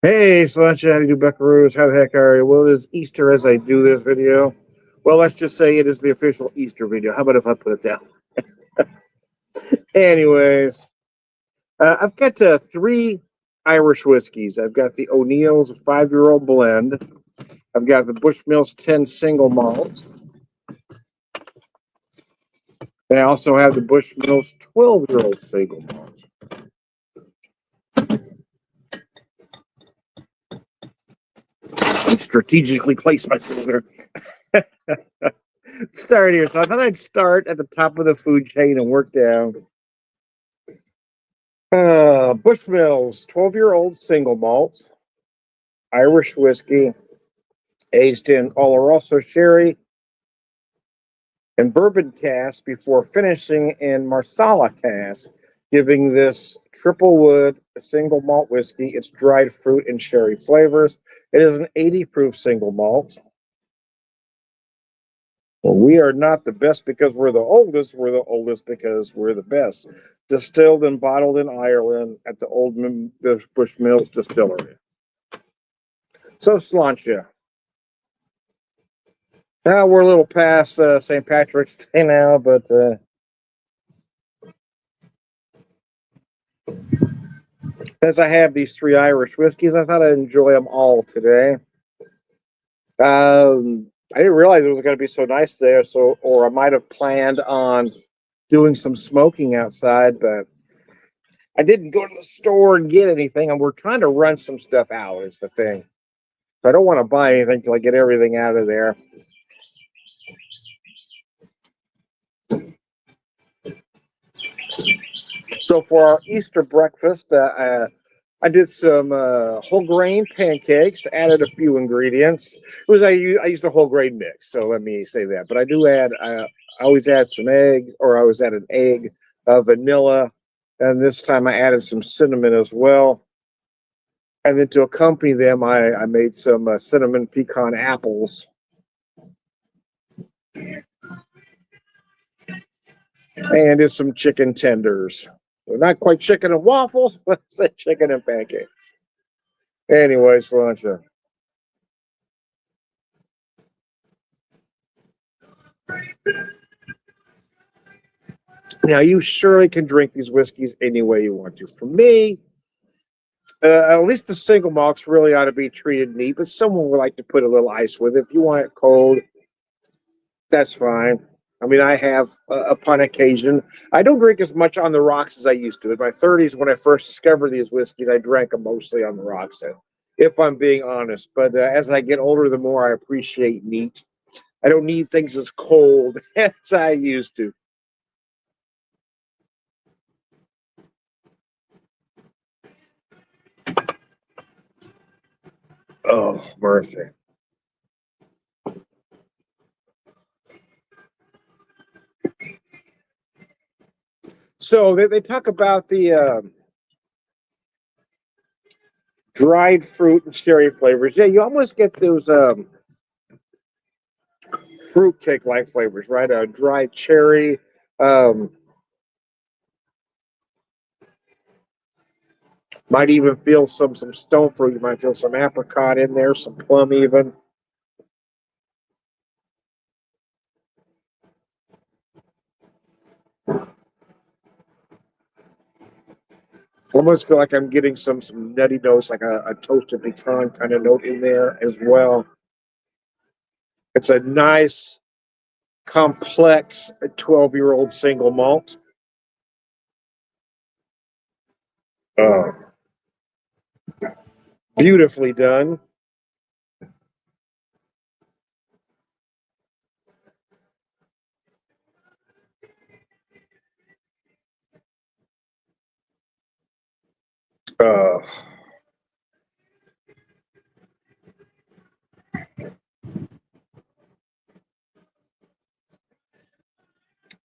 Hey, Celestia, how do you do, Buckaroos? How the heck are you? Well, it is Easter as I do this video. Well, let's just say it is the official Easter video. How about if I put it down? Anyways, I've got three Irish whiskeys. I've got the O'Neill's 5-year-old blend. I've got the Bushmills 10 single malt. And I also have the Bushmills 12-year-old single malt. Strategically placed my folder. Start here. So I thought I'd start at the top of the food chain and work down. Bushmills 12-year-old single malt, Irish whiskey, aged in Oloroso sherry and bourbon cask before finishing in Marsala cask, giving this triple wood single malt whiskey its dried fruit and sherry flavors. It is an 80 proof single malt. Well, we are not the best because we're the oldest. We're the oldest because we're the best. Distilled and bottled in Ireland at the old Bushmills distillery. So, Sláinte. Now we're a little past St. Patrick's Day now, but as I have these three Irish whiskeys, I thought I'd enjoy them all today. I didn't realize it was going to be so nice today, or I might have planned on doing some smoking outside, but I didn't go to the store and get anything, and we're trying to run some stuff out, is the thing. So I don't want to buy anything till I get everything out of there. So for our Easter breakfast, I did some whole grain pancakes, added a few ingredients. I used a whole grain mix, so let me say that. But I do add, I always add some eggs, or I always add an egg, vanilla, and this time I added some cinnamon as well. And then to accompany them, I made some cinnamon pecan apples. And did some chicken tenders. They're not quite chicken and waffles, but it's chicken and pancakes. Anyway, Sláinte. Now, you surely can drink these whiskeys any way you want to. For me, at least the single malts really ought to be treated neat, but someone would like to put a little ice with it. If you want it cold, that's fine. I mean, I have upon occasion. I don't drink as much on the rocks as I used to. In my 30s, when I first discovered these whiskeys, I drank them mostly on the rocks, if I'm being honest. But as I get older, the more I appreciate neat. I don't need things as cold as I used to. Oh, mercy. So they talk about the dried fruit and cherry flavors. Yeah, you almost get those fruit cake like flavors, right? A dried cherry. Might even feel some stone fruit. You might feel some apricot in there, some plum even. Almost feel like I'm getting some nutty notes, like a toasted pecan kind of note in there as well. It's a nice, complex 12-year-old single malt. Beautifully done. Uh,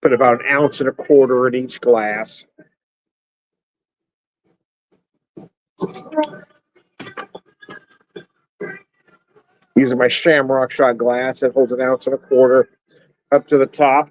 Put about an ounce and a quarter in each glass. Using my Shamrock shot glass that holds an ounce and a quarter up to the top.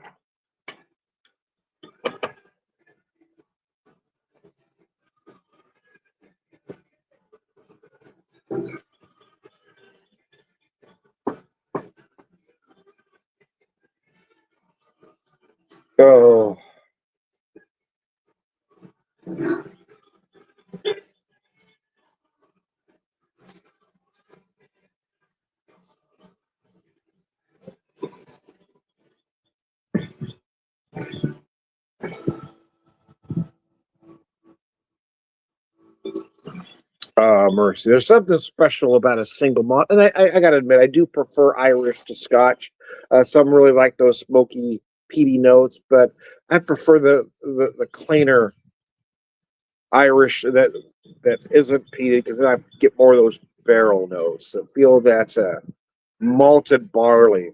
Oh, mercy. There's something special about a single malt, and I got to admit, I do prefer Irish to Scotch. Some really like those smoky, peaty notes, but I prefer the cleaner Irish that isn't peated because then I get more of those barrel notes. I feel that malted barley.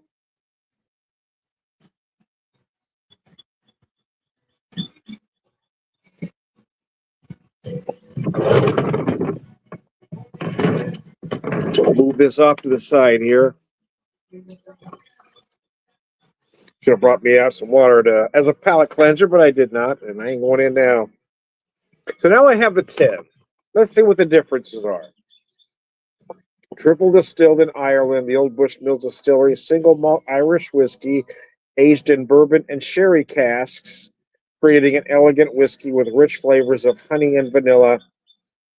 So I'll move this off to the side here. Should have brought me out some water to as a palate cleanser, but I did not, and I ain't going in now. So now I have the 10. Let's see what the differences are. Triple distilled in Ireland, the Old Bushmills Distillery, single malt Irish whiskey, aged in bourbon and sherry casks, creating an elegant whiskey with rich flavors of honey and vanilla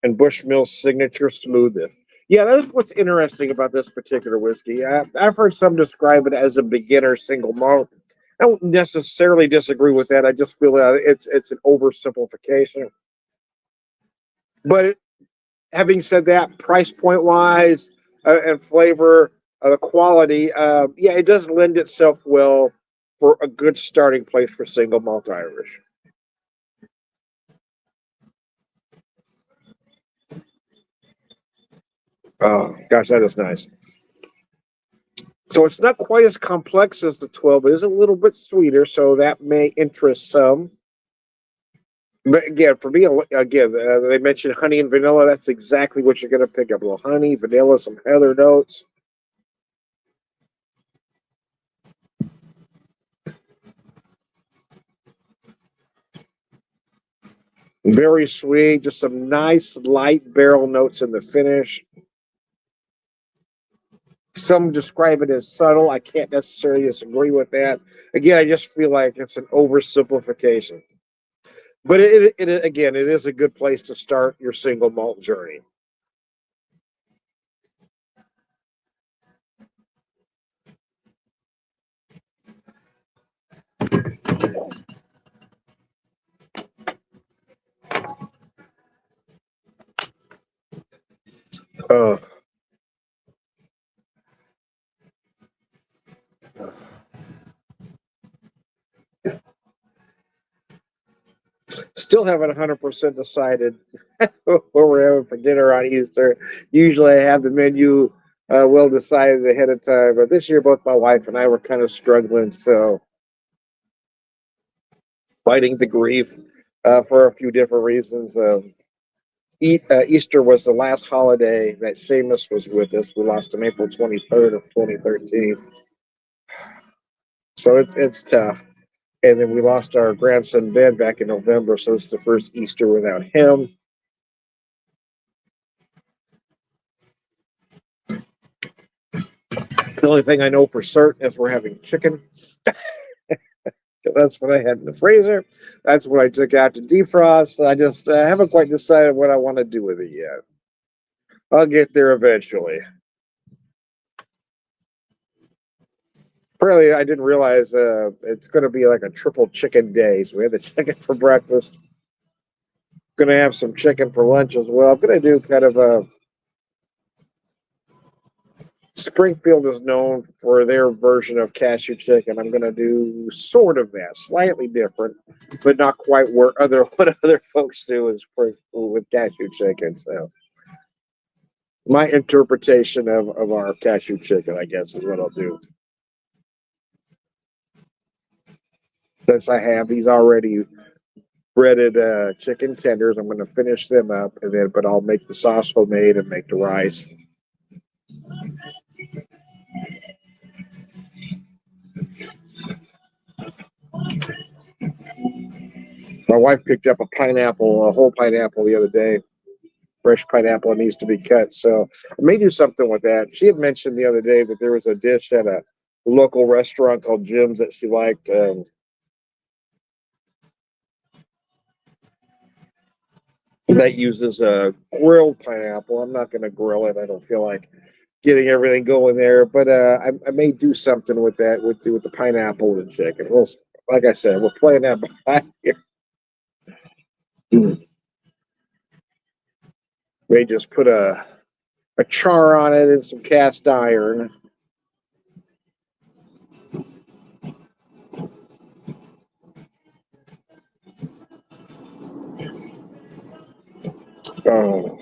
and Bushmill's signature smoothness. Yeah, that's what's interesting about this particular whiskey. I've heard some describe it as a beginner single malt. I don't necessarily disagree with that. I just feel that it's an oversimplification. But having said that, price point wise and flavor, the quality, yeah, it does lend itself well for a good starting place for single malt Irish. Oh, gosh, that is nice. So it's not quite as complex as the 12, but it is a little bit sweeter, so that may interest some. But again, for me, again, they mentioned honey and vanilla. That's exactly what you're going to pick up. A little honey, vanilla, some heather notes. Very sweet, just some nice light barrel notes in the finish. Some describe it as subtle. I can't necessarily disagree with that. Again, I just feel like it's an oversimplification. But again, it is a good place to start your single malt journey. Uh, Still haven't 100% decided what we're having for dinner on Easter. Usually I have the menu well decided ahead of time, but this year both my wife and I were kind of struggling, so fighting the grief for a few different reasons. Easter was the last holiday that Seamus was with us. We lost him April 23rd of 2013. So it's tough. And then we lost our grandson Ben back in November, so it's the first Easter without him. The only thing I know for certain is we're having chicken because that's what I had in the freezer. That's what I took out to defrost. I just haven't quite decided what I want to do with it yet. I'll get there eventually. Apparently, I didn't realize it's going to be like a triple chicken day. So we had the chicken for breakfast. Going to have some chicken for lunch as well. I'm going to do kind of a Springfield is known for their version of cashew chicken. I'm going to do sort of that, slightly different, but not quite where other what other folks do in Springfield with cashew chicken. So my interpretation of our cashew chicken, I guess, is what I'll do. Since I have these already breaded chicken tenders, I'm going to finish them up, and then but I'll make the sauce homemade and make the rice. My wife picked up a pineapple, a whole pineapple the other day. Fresh pineapple needs to be cut. So I may do something with that. She had mentioned the other day that there was a dish at a local restaurant called Jim's that she liked. That uses a grilled pineapple. I'm not going to grill it. I don't feel like getting everything going there, but I may do something with that with the pineapple and chicken. Well, like I said, we're playing that by here. May just put a char on it and some cast iron. Oh.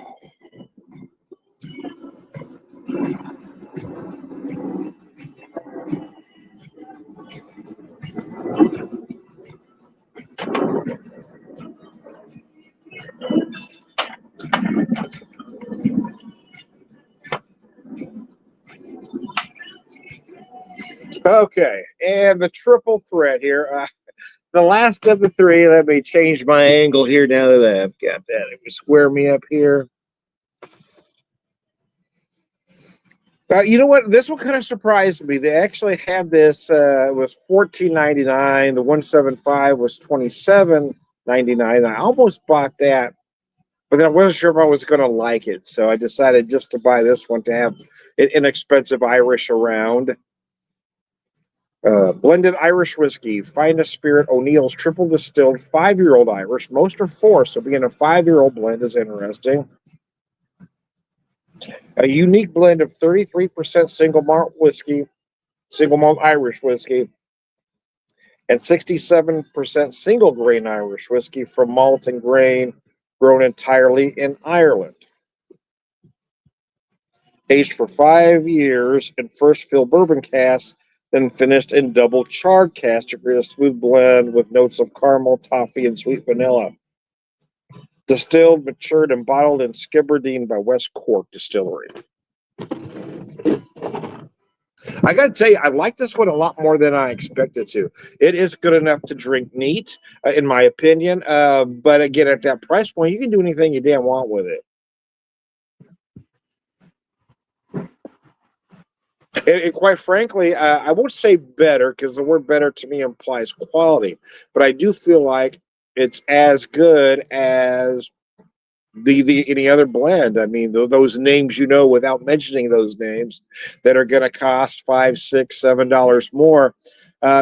Okay, and the triple threat here. The last of the three. Let me change my angle here now that I've got that. It would square me up here. You know what? This one kind of surprised me. They actually had this. It was $14.99. The 175 was $27.99. I almost bought that, but then I wasn't sure if I was going to like it, so I decided just to buy this one to have an inexpensive Irish around. Blended Irish whiskey, finest spirit O'Neill's triple distilled 5-year-old Irish. Most are 4, so being a 5-year-old blend is interesting. A unique blend of 33% single malt whiskey, single malt Irish whiskey, and 67% single grain Irish whiskey from malt and grain grown entirely in Ireland. Aged for 5 years in first fill bourbon casks, then finished in double charred casks to create a smooth blend with notes of caramel, toffee, and sweet vanilla. Distilled, matured, and bottled in Skibbereen by West Cork Distillery. I got to tell you, I like this one a lot more than I expected to. It is good enough to drink neat, in my opinion. But again, at that price point, you can do anything you damn want with it. And quite frankly, I won't say better because the word better to me implies quality, but I do feel like it's as good as the any other blend. I mean, those names without mentioning those names that are going to cost $5, $6, $7 more.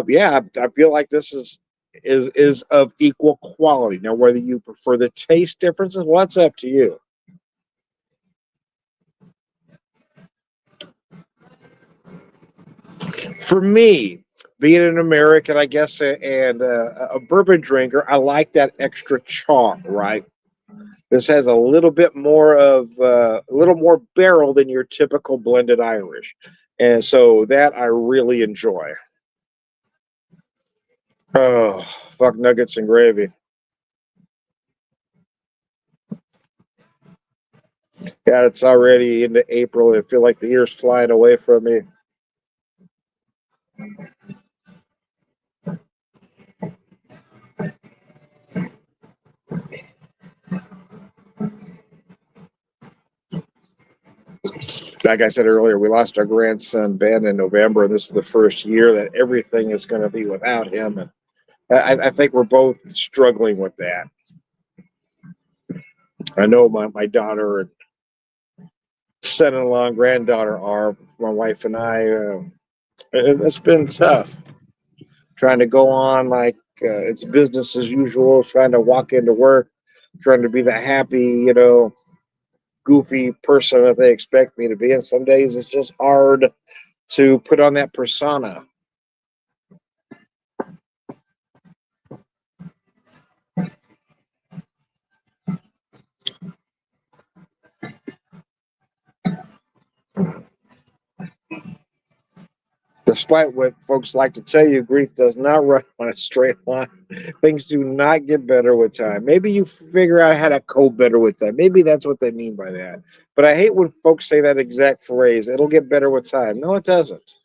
Yeah, I feel like this is of equal quality. Now, whether you prefer the taste differences, well, that's up to you. For me, being an American, I guess, and a bourbon drinker, I like that extra char, right? This has a little more barrel than your typical blended Irish, and so that I really enjoy. Oh, fuck nuggets and gravy. God, it's already into April. I feel like the year's flying away from me. Like I said earlier, we lost our grandson Ben in November, and this is the first year that everything is going to be without him. And I think we're both struggling with that. I know my daughter and son-in-law and granddaughter are. My wife and I. It's been tough trying to go on like it's business as usual. Trying to walk into work, trying to be the happy, goofy person that they expect me to be. And some days it's just hard to put on that persona. Despite what folks like to tell you, grief does not run on a straight line. Things do not get better with time. Maybe you figure out how to cope better with time. Maybe that's what they mean by that. But I hate when folks say that exact phrase, it'll get better with time. No, it doesn't.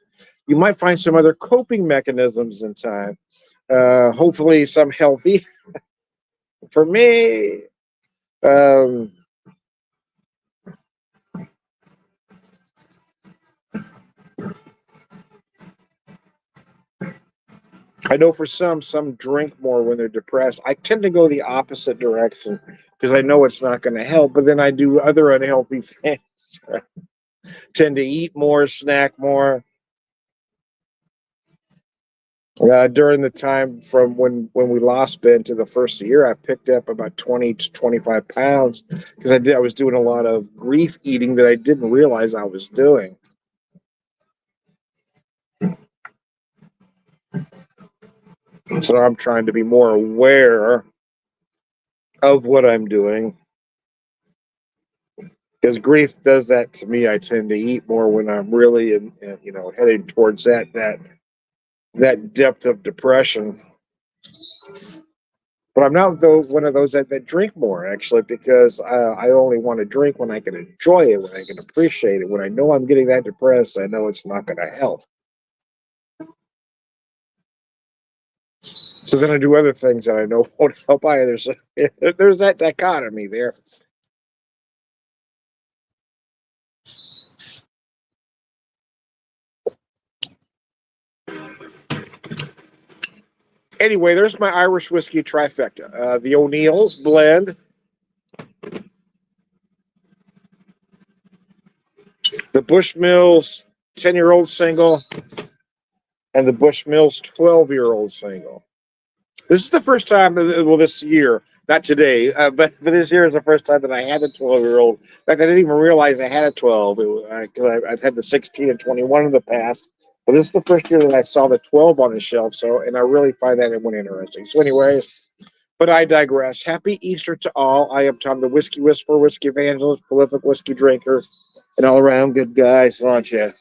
You might find some other coping mechanisms in time. Hopefully, some healthy. For me, um, I know for some drink more when they're depressed. I tend to go the opposite direction because I know it's not going to help, but then I do other unhealthy things. Tend to eat more, snack more. During the time from when we lost Ben to the first year, I picked up about 20 to 25 pounds because I was doing a lot of grief eating that I didn't realize I was doing. So I'm trying to be more aware of what I'm doing because grief does that to me. I tend to eat more when I'm really heading towards that depth of depression. But I'm not though one of those that drink more actually because I only want to drink when I can enjoy it, when I can appreciate it. When I know I'm getting that depressed, I know it's not going to help. So then I do other things that I know won't help either. So there's that dichotomy there. Anyway, there's my Irish whiskey trifecta. The O'Neill's blend, the Bushmills 10-year-old single, and the Bushmills 12-year-old single. This is the first time, well, this year, not today, but this year is the first time that I had the 12-year-old. In fact, I didn't even realize I had a 12 because I've had the 16 and 21 in the past. But this is the first year that I saw the 12 on the shelf, and I really find that one interesting. So, anyways, but I digress. Happy Easter to all. I am Tom, the Whiskey Whisperer, Whiskey Evangelist, prolific whiskey drinker, and all around good guy. So, aren't you?